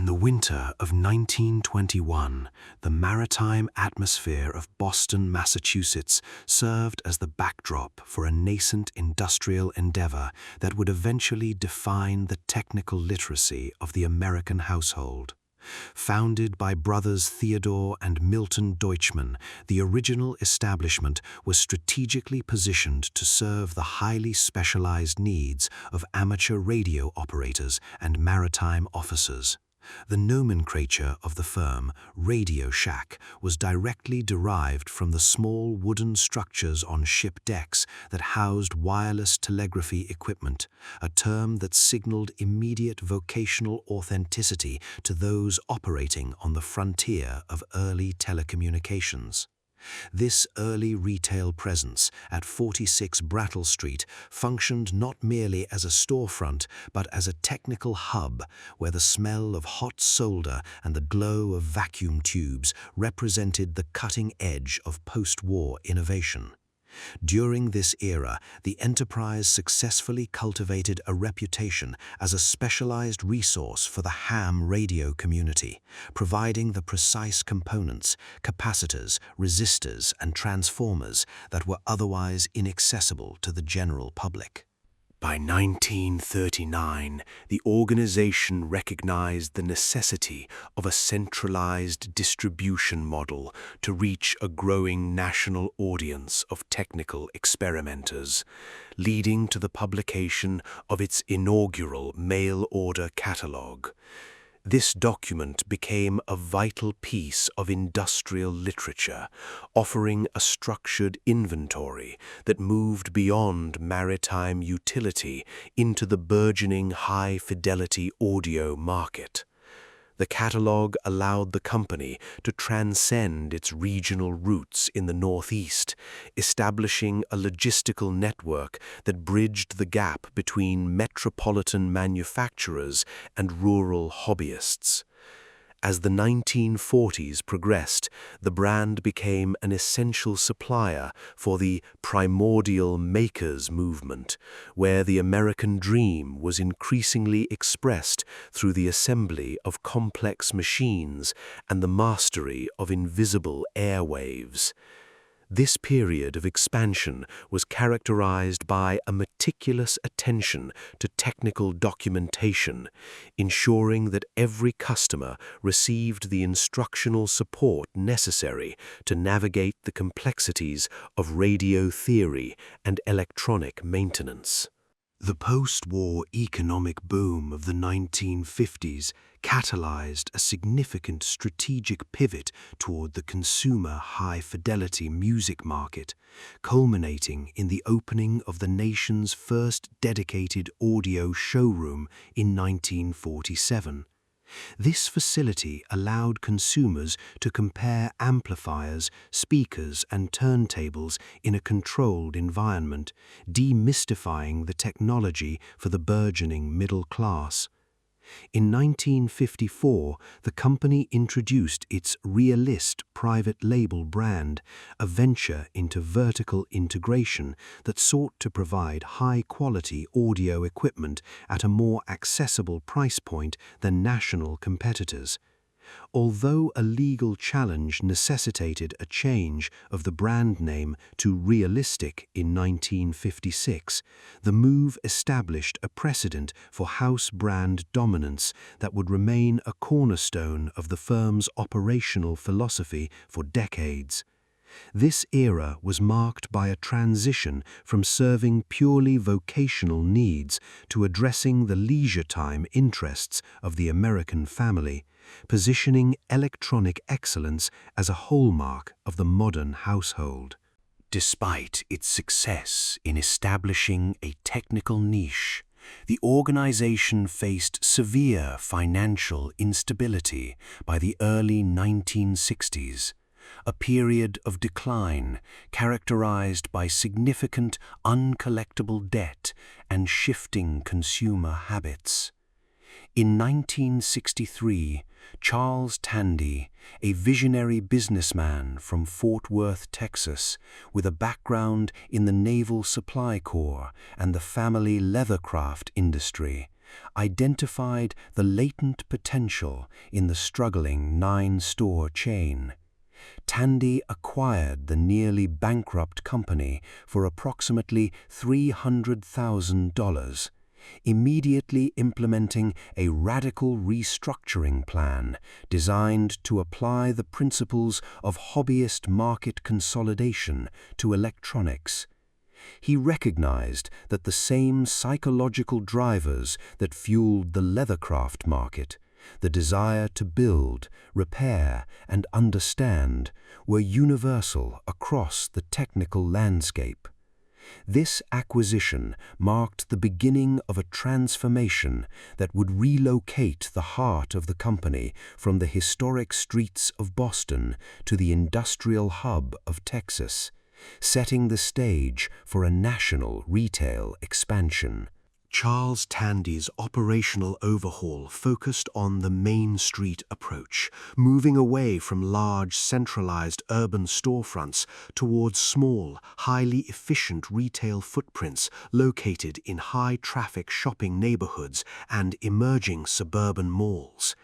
In the winter of 1921, the maritime atmosphere of Boston, Massachusetts served as the backdrop for a nascent industrial endeavor that would eventually define the technical literacy of the American household. Founded by brothers Theodore and Milton Deutschmann, the original establishment was strategically positioned to serve the highly specialized needs of amateur radio operators and maritime officers. The nomenclature of the firm, RadioShack, was directly derived from the small wooden structures on ship decks that housed wireless telegraphy equipment, a term that signaled immediate vocational authenticity to those operating on the frontier of early telecommunications. This early retail presence at 46 Brattle Street functioned not merely as a storefront, but as a technical hub where the smell of hot solder and the glow of vacuum tubes represented the cutting edge of post-war innovation. During this era, the enterprise successfully cultivated a reputation as a specialized resource for the ham radio community, providing the precise components, capacitors, resistors, and transformers that were otherwise inaccessible to the general public. By 1939, the organization recognized the necessity of a centralized distribution model to reach a growing national audience of technical experimenters, leading to the publication of its inaugural mail-order catalog. This document became a vital piece of industrial literature, offering a structured inventory that moved beyond maritime utility into the burgeoning high-fidelity audio market. The catalog allowed the company to transcend its regional roots in the Northeast, establishing a logistical network that bridged the gap between metropolitan manufacturers and rural hobbyists. As the 1940s progressed, the brand became an essential supplier for the primordial makers movement, where the American dream was increasingly expressed through the assembly of complex machines and the mastery of invisible airwaves. This period of expansion was characterized by a meticulous attention to technical documentation, ensuring that every customer received the instructional support necessary to navigate the complexities of radio theory and electronic maintenance. The post-war economic boom of the 1950s catalyzed a significant strategic pivot toward the consumer high-fidelity music market, culminating in the opening of the nation's first dedicated audio showroom in 1947. This facility allowed consumers to compare amplifiers, speakers, and turntables in a controlled environment, demystifying the technology for the burgeoning middle class. In 1954, the company introduced its Realist private label brand, a venture into vertical integration that sought to provide high-quality audio equipment at a more accessible price point than national competitors. Although a legal challenge necessitated a change of the brand name to Realistic in 1956, the move established a precedent for house brand dominance that would remain a cornerstone of the firm's operational philosophy for decades. This era was marked by a transition from serving purely vocational needs to addressing the leisure time interests of the American family, positioning electronic excellence as a hallmark of the modern household. Despite its success in establishing a technical niche, the organization faced severe financial instability by the early 1960s, a period of decline characterized by significant uncollectible debt and shifting consumer habits. In 1963, Charles Tandy, a visionary businessman from Fort Worth, Texas, with a background in the Naval Supply Corps and the family leathercraft industry, identified the latent potential in the struggling 9-store chain. Tandy acquired the nearly bankrupt company for approximately $300,000, immediately implementing a radical restructuring plan designed to apply the principles of hobbyist market consolidation to electronics. He recognized that the same psychological drivers that fueled the leathercraft market, the desire to build, repair, and understand, were universal across the technical landscape. This acquisition marked the beginning of a transformation that would relocate the heart of the company from the historic streets of Boston to the industrial hub of Texas, setting the stage for a national retail expansion. Charles Tandy's operational overhaul focused on the Main Street approach, moving away from large, centralized urban storefronts towards small, highly efficient retail footprints located in high-traffic shopping neighborhoods and emerging suburban malls.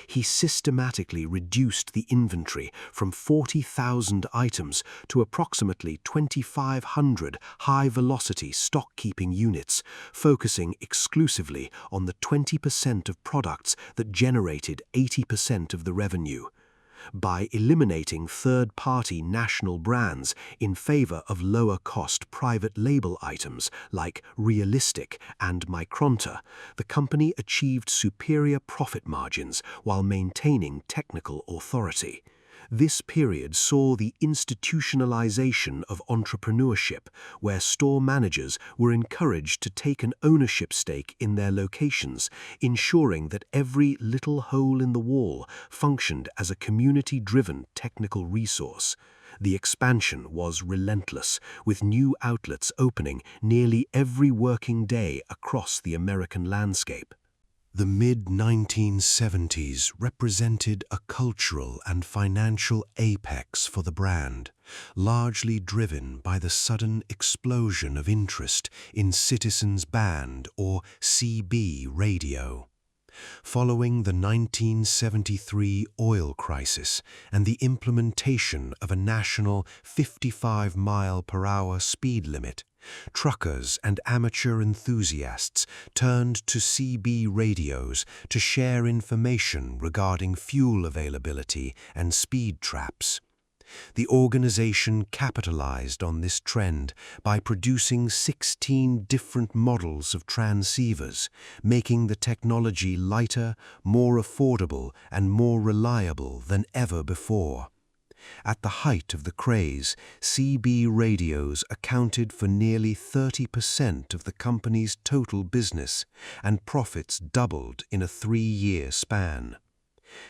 He systematically reduced the inventory from 40,000 items to approximately 2,500 high-velocity stock-keeping units, focusing exclusively on the 20% of products that generated 80% of the revenue. By eliminating third-party national brands in favor of lower-cost private label items like Realistic and Micronta, the company achieved superior profit margins while maintaining technical authority. This period saw the institutionalization of entrepreneurship, where store managers were encouraged to take an ownership stake in their locations, ensuring that every little hole in the wall functioned as a community-driven technical resource. The expansion was relentless, with new outlets opening nearly every working day across the American landscape. The mid-1970s represented a cultural and financial apex for the brand, largely driven by the sudden explosion of interest in Citizens Band or CB radio. Following the 1973 oil crisis and the implementation of a national 55-mile-per-hour speed limit, truckers and amateur enthusiasts turned to CB radios to share information regarding fuel availability and speed traps. The organization capitalized on this trend by producing 16 different models of transceivers, making the technology lighter, more affordable, and more reliable than ever before. At the height of the craze, CB radios accounted for nearly 30% of the company's total business, and profits doubled in a 3-year span.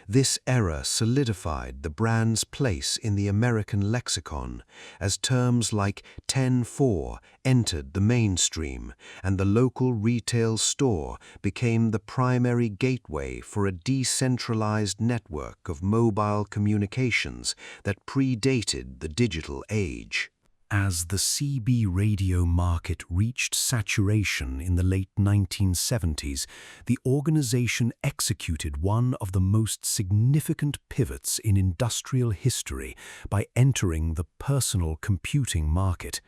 This era solidified the brand's place in the American lexicon as terms like 10-4 entered the mainstream and the local retail store became the primary gateway for a decentralized network of mobile communications that predated the digital age. As the CB radio market reached saturation in the late 1970s, the organization executed one of the most significant pivots in industrial history by entering the personal computing market.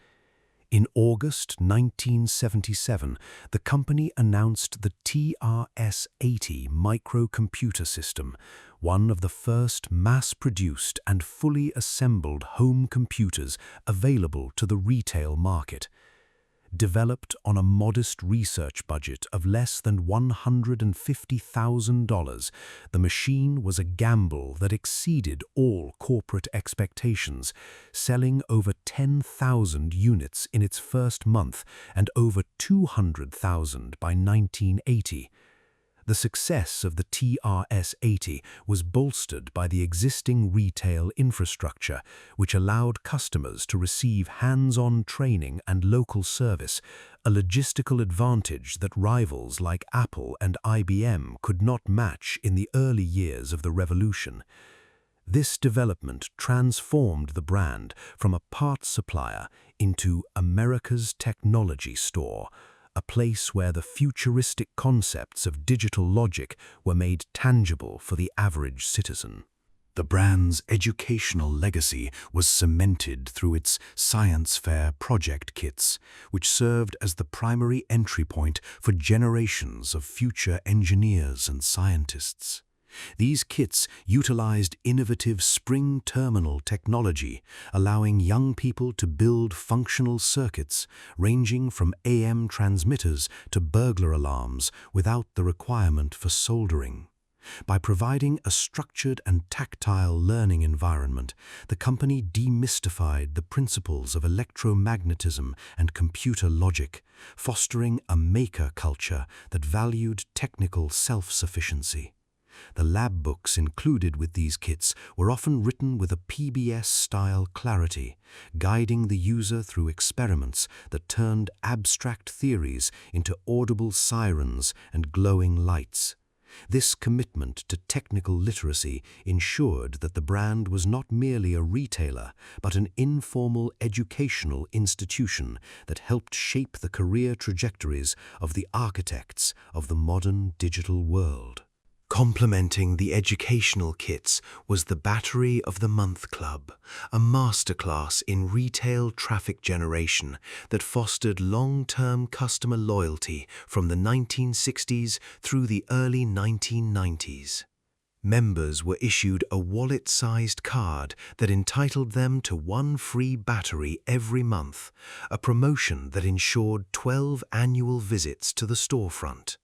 In August 1977, the company announced the TRS-80 microcomputer system, one of the first mass-produced and fully assembled home computers available to the retail market. Developed on a modest research budget of less than $150,000, the machine was a gamble that exceeded all corporate expectations, selling over 10,000 units in its first month and over 200,000 by 1980. The success of the TRS-80 was bolstered by the existing retail infrastructure, which allowed customers to receive hands-on training and local service, a logistical advantage that rivals like Apple and IBM could not match in the early years of the revolution. This development transformed the brand from a parts supplier into America's technology store, a place where the futuristic concepts of digital logic were made tangible for the average citizen. The brand's educational legacy was cemented through its science fair project kits, which served as the primary entry point for generations of future engineers and scientists. These kits utilized innovative spring terminal technology, allowing young people to build functional circuits ranging from AM transmitters to burglar alarms without the requirement for soldering. By providing a structured and tactile learning environment, the company demystified the principles of electromagnetism and computer logic, fostering a maker culture that valued technical self-sufficiency. The lab books included with these kits were often written with a PBS-style clarity, guiding the user through experiments that turned abstract theories into audible sirens and glowing lights. This commitment to technical literacy ensured that the brand was not merely a retailer, but an informal educational institution that helped shape the career trajectories of the architects of the modern digital world. Complementing the educational kits was the Battery of the Month Club, a masterclass in retail traffic generation that fostered long-term customer loyalty from the 1960s through the early 1990s. Members were issued a wallet-sized card that entitled them to one free battery every month, a promotion that ensured 12 annual visits to the storefront.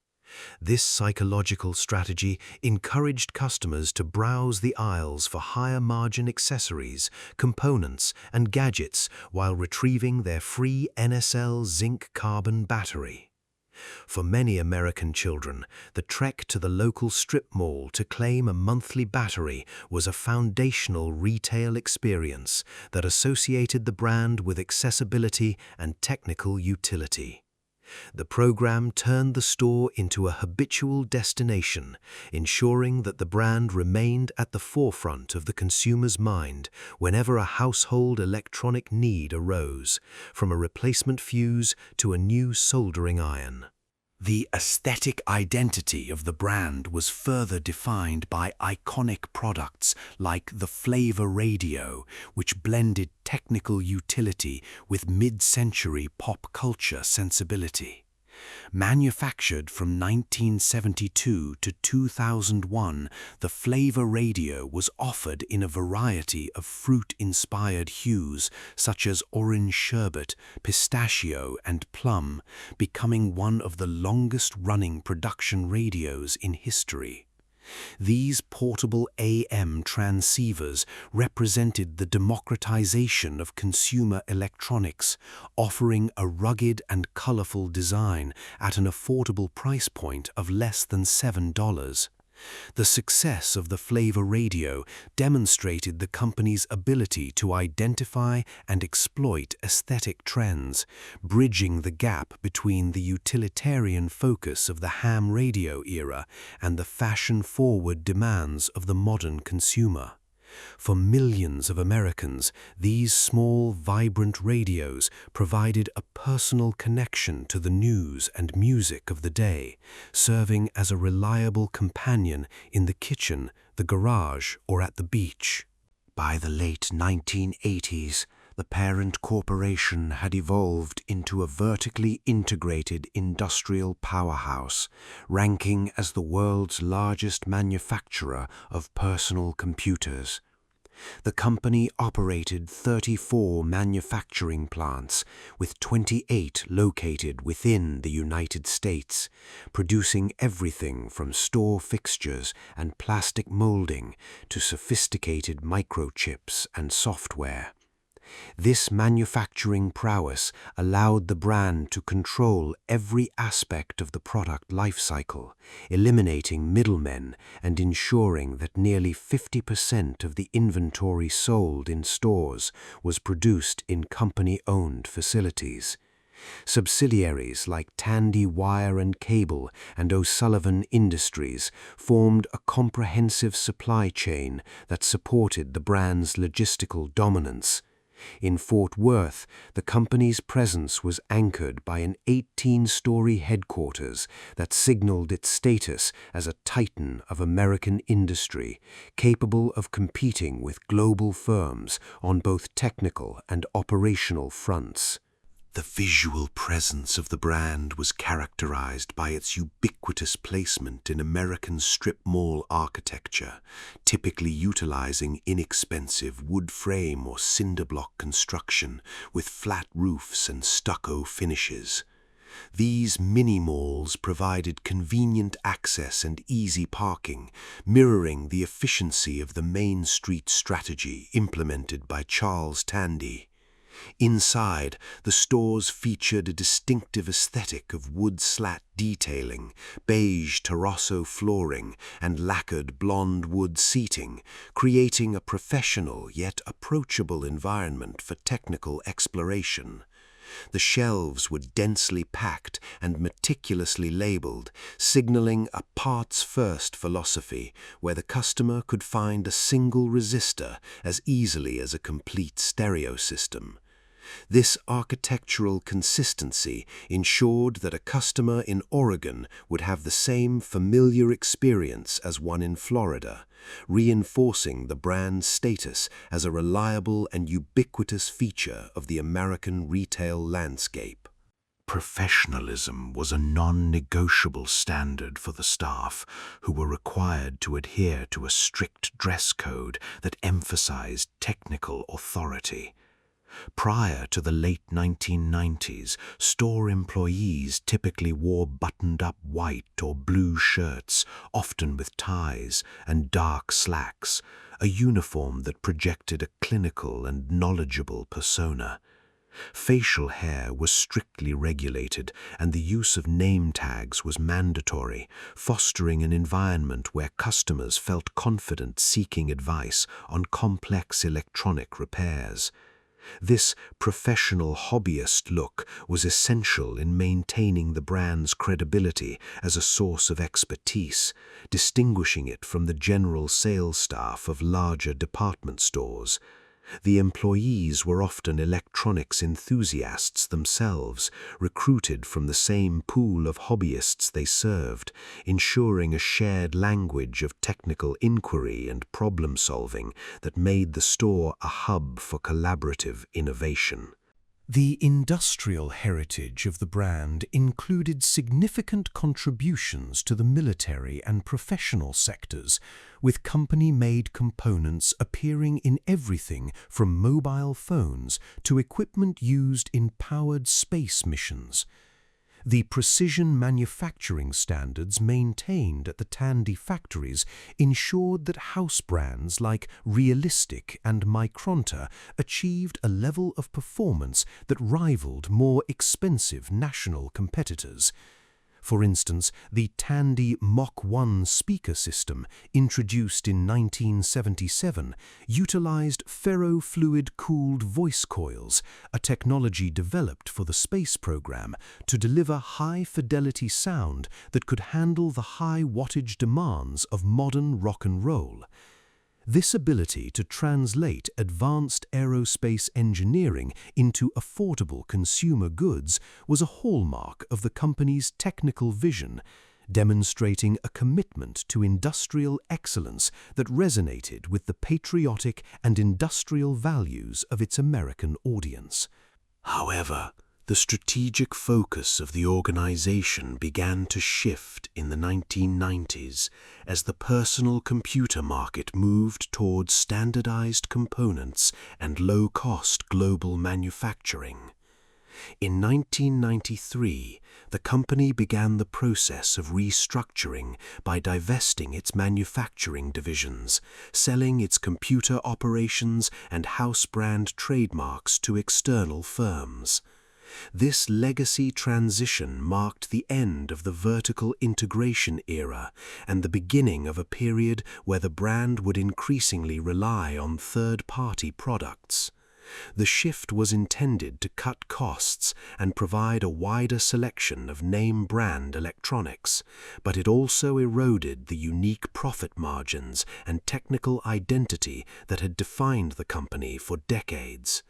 This psychological strategy encouraged customers to browse the aisles for higher-margin accessories, components, and gadgets while retrieving their free NSL zinc carbon battery. For many American children, the trek to the local strip mall to claim a monthly battery was a foundational retail experience that associated the brand with accessibility and technical utility. The program turned the store into a habitual destination, ensuring that the brand remained at the forefront of the consumer's mind whenever a household electronic need arose, from a replacement fuse to a new soldering iron. The aesthetic identity of the brand was further defined by iconic products like the Flavor Radio, which blended technical utility with mid-century pop culture sensibility. Manufactured from 1972 to 2001, the Flavor Radio was offered in a variety of fruit-inspired hues such as orange sherbet, pistachio, and plum, becoming one of the longest-running production radios in history. These portable AM transceivers represented the democratization of consumer electronics, offering a rugged and colorful design at an affordable price point of less than $7. The success of the Flavor Radio demonstrated the company's ability to identify and exploit aesthetic trends, bridging the gap between the utilitarian focus of the ham radio era and the fashion-forward demands of the modern consumer. For millions of Americans, these small, vibrant radios provided a personal connection to the news and music of the day, serving as a reliable companion in the kitchen, the garage, or at the beach. By the late 1980s, the parent corporation had evolved into a vertically integrated industrial powerhouse, ranking as the world's largest manufacturer of personal computers. The company operated 34 manufacturing plants, with 28 located within the United States, producing everything from store fixtures and plastic molding to sophisticated microchips and software. This manufacturing prowess allowed the brand to control every aspect of the product lifecycle, eliminating middlemen and ensuring that nearly 50% of the inventory sold in stores was produced in company-owned facilities. Subsidiaries like Tandy Wire and Cable and O'Sullivan Industries formed a comprehensive supply chain that supported the brand's logistical dominance. In Fort Worth, the company's presence was anchored by an 18-story headquarters that signaled its status as a titan of American industry, capable of competing with global firms on both technical and operational fronts. The visual presence of the brand was characterized by its ubiquitous placement in American strip mall architecture, typically utilizing inexpensive wood frame or cinder block construction with flat roofs and stucco finishes. These mini-malls provided convenient access and easy parking, mirroring the efficiency of the Main Street strategy implemented by Charles Tandy. Inside, the stores featured a distinctive aesthetic of wood slat detailing, beige terrazzo flooring, and lacquered blonde wood seating, creating a professional yet approachable environment for technical exploration. The shelves were densely packed and meticulously labeled, signaling a parts-first philosophy where the customer could find a single resistor as easily as a complete stereo system. This architectural consistency ensured that a customer in Oregon would have the same familiar experience as one in Florida, reinforcing the brand's status as a reliable and ubiquitous feature of the American retail landscape. Professionalism was a non-negotiable standard for the staff, who were required to adhere to a strict dress code that emphasized technical authority. Prior to the late 1990s, store employees typically wore buttoned-up white or blue shirts, often with ties, and dark slacks, a uniform that projected a clinical and knowledgeable persona. Facial hair was strictly regulated, and the use of name tags was mandatory, fostering an environment where customers felt confident seeking advice on complex electronic repairs. This professional hobbyist look was essential in maintaining the brand's credibility as a source of expertise, distinguishing it from the general sales staff of larger department stores. The employees were often electronics enthusiasts themselves, recruited from the same pool of hobbyists they served, ensuring a shared language of technical inquiry and problem-solving that made the store a hub for collaborative innovation. The industrial heritage of the brand included significant contributions to the military and professional sectors, with company-made components appearing in everything from mobile phones to equipment used in powered space missions. The precision manufacturing standards maintained at the Tandy factories ensured that house brands like Realistic and Micronta achieved a level of performance that rivaled more expensive national competitors. For instance, the Tandy Mach 1 speaker system, introduced in 1977, utilized ferrofluid-cooled voice coils, a technology developed for the space program, to deliver high-fidelity sound that could handle the high-wattage demands of modern rock and roll. This ability to translate advanced aerospace engineering into affordable consumer goods was a hallmark of the company's technical vision, demonstrating a commitment to industrial excellence that resonated with the patriotic and industrial values of its American audience. However, the strategic focus of the organization began to shift in the 1990s as the personal computer market moved towards standardized components and low-cost global manufacturing. In 1993, the company began the process of restructuring by divesting its manufacturing divisions, selling its computer operations and house brand trademarks to external firms. This legacy transition marked the end of the vertical integration era and the beginning of a period where the brand would increasingly rely on third-party products. The shift was intended to cut costs and provide a wider selection of name-brand electronics, but it also eroded the unique profit margins and technical identity that had defined the company for decades.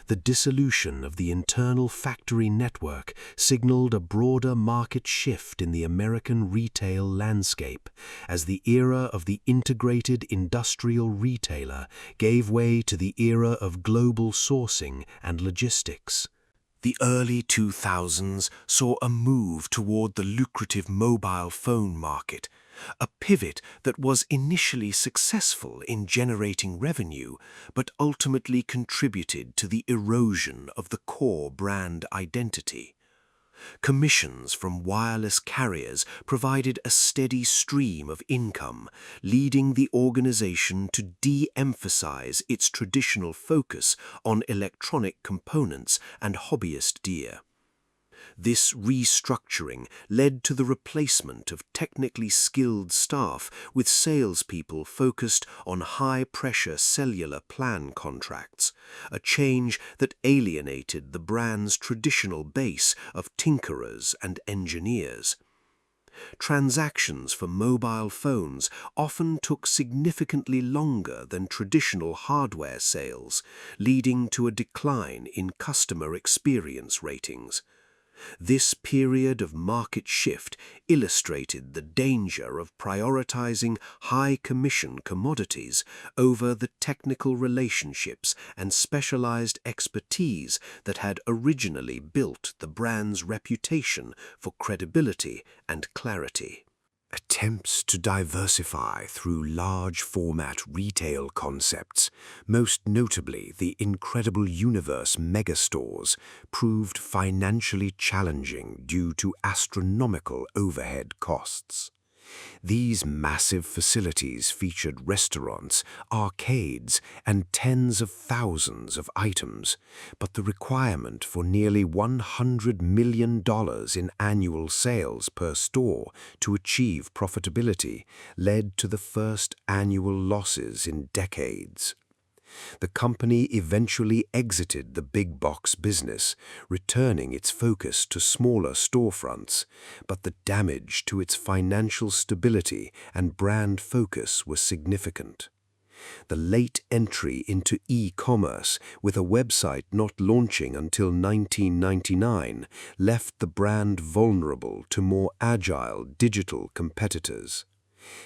The dissolution of the internal factory network signaled a broader market shift in the American retail landscape, as the era of the integrated industrial retailer gave way to the era of global sourcing and logistics. The early 2000s saw a move toward the lucrative mobile phone market, a pivot that was initially successful in generating revenue, but ultimately contributed to the erosion of the core brand identity. Commissions from wireless carriers provided a steady stream of income, leading the organization to de-emphasize its traditional focus on electronic components and hobbyist gear. This restructuring led to the replacement of technically skilled staff with salespeople focused on high-pressure cellular plan contracts, a change that alienated the brand's traditional base of tinkerers and engineers. Transactions for mobile phones often took significantly longer than traditional hardware sales, leading to a decline in customer experience ratings. This period of market shift illustrated the danger of prioritizing high-commission commodities over the technical relationships and specialized expertise that had originally built the brand's reputation for credibility and clarity. Attempts to diversify through large-format retail concepts, most notably the Incredible Universe megastores, proved financially challenging due to astronomical overhead costs. These massive facilities featured restaurants, arcades, and tens of thousands of items, but the requirement for nearly $100 million in annual sales per store to achieve profitability led to the first annual losses in decades. The company eventually exited the big box business, returning its focus to smaller storefronts, but the damage to its financial stability and brand focus was significant. The late entry into e-commerce, with a website not launching until 1999, left the brand vulnerable to more agile digital competitors.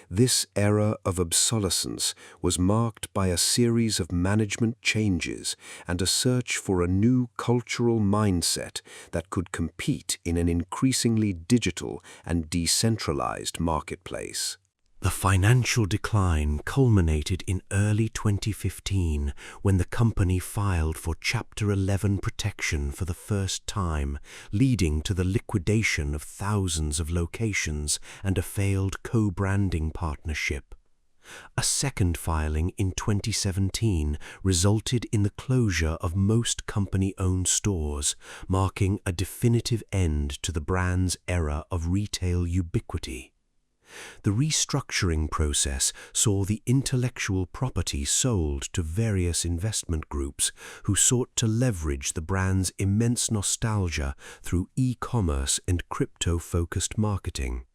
This era of obsolescence was marked by a series of management changes and a search for a new cultural mindset that could compete in an increasingly digital and decentralized marketplace. The financial decline culminated in early 2015 when the company filed for Chapter 11 protection for the first time, leading to the liquidation of thousands of locations and a failed co-branding partnership. A second filing in 2017 resulted in the closure of most company-owned stores, marking a definitive end to the brand's era of retail ubiquity. The restructuring process saw the intellectual property sold to various investment groups who sought to leverage the brand's immense nostalgia through e-commerce and crypto-focused marketing.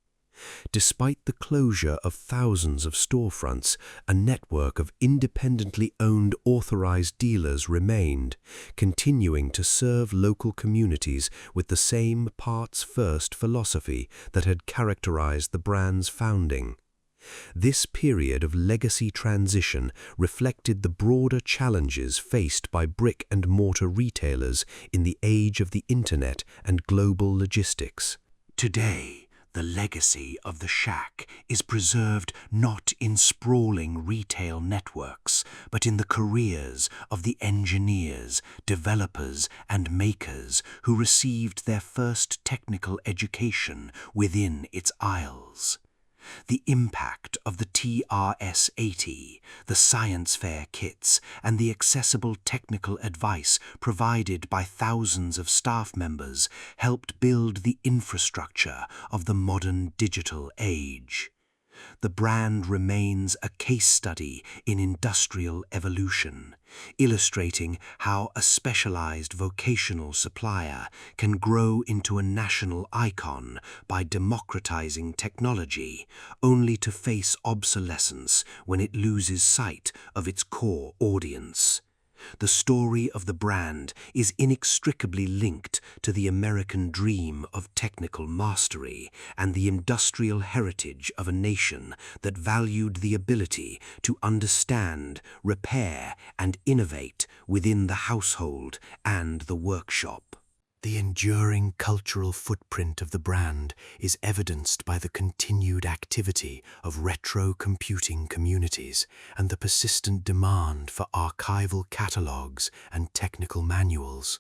Despite the closure of thousands of storefronts, a network of independently owned authorized dealers remained, continuing to serve local communities with the same parts-first philosophy that had characterized the brand's founding. This period of legacy transition reflected the broader challenges faced by brick-and-mortar retailers in the age of the Internet and global logistics. Today, the legacy of the Shack is preserved not in sprawling retail networks, but in the careers of the engineers, developers, and makers who received their first technical education within its aisles. The impact of the TRS-80, the science fair kits, and the accessible technical advice provided by thousands of staff members helped build the infrastructure of the modern digital age. The brand remains a case study in industrial evolution, illustrating how a specialized vocational supplier can grow into a national icon by democratizing technology, only to face obsolescence when it loses sight of its core audience. The story of the brand is inextricably linked to the American dream of technical mastery and the industrial heritage of a nation that valued the ability to understand, repair, and innovate within the household and the workshop. The enduring cultural footprint of the brand is evidenced by the continued activity of retro computing communities and the persistent demand for archival catalogues and technical manuals.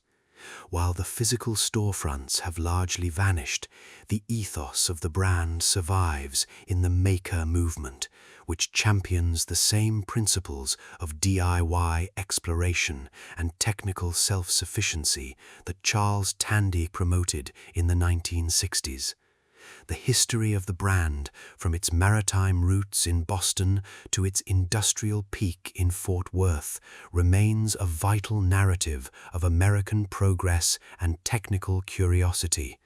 While the physical storefronts have largely vanished, the ethos of the brand survives in the maker movement, which champions the same principles of DIY exploration and technical self-sufficiency that Charles Tandy promoted in the 1960s. The history of the brand, from its maritime roots in Boston to its industrial peak in Fort Worth, remains a vital narrative of American progress and technical curiosity.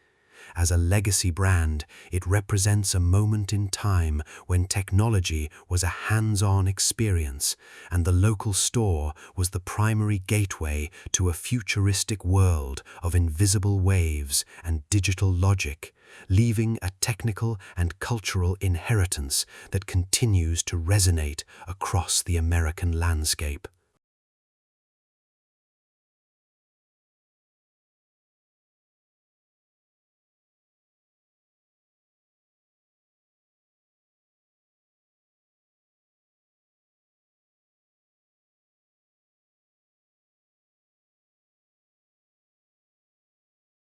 As a legacy brand, it represents a moment in time when technology was a hands-on experience and the local store was the primary gateway to a futuristic world of invisible waves and digital logic, leaving a technical and cultural inheritance that continues to resonate across the American landscape.